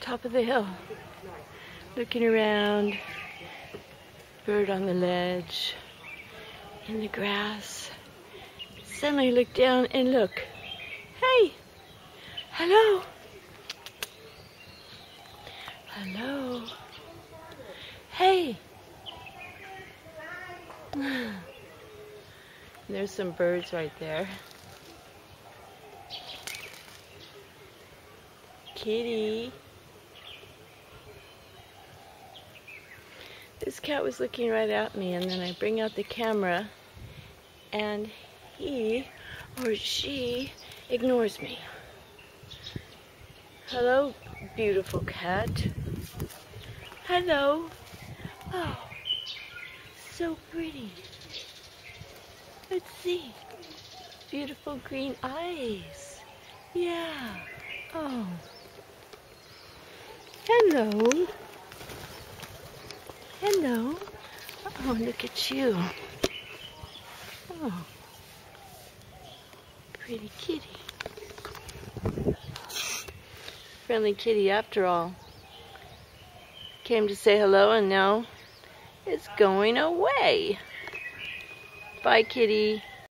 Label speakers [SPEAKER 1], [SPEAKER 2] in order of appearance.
[SPEAKER 1] top of the hill, looking around, bird on the ledge, in the grass. Suddenly look down and look. Hey! Hello! Hello! Hey! There's some birds right there. Kitty. This cat was looking right at me, and then I bring out the camera and he or she ignores me. Hello, beautiful cat. Hello. Oh, so pretty. Let's see. Beautiful green eyes. Yeah. Oh. Hello. Hello. Oh, look at you. Oh. Pretty kitty. Friendly kitty after all. Came to say hello and now it's going away. Bye, kitty.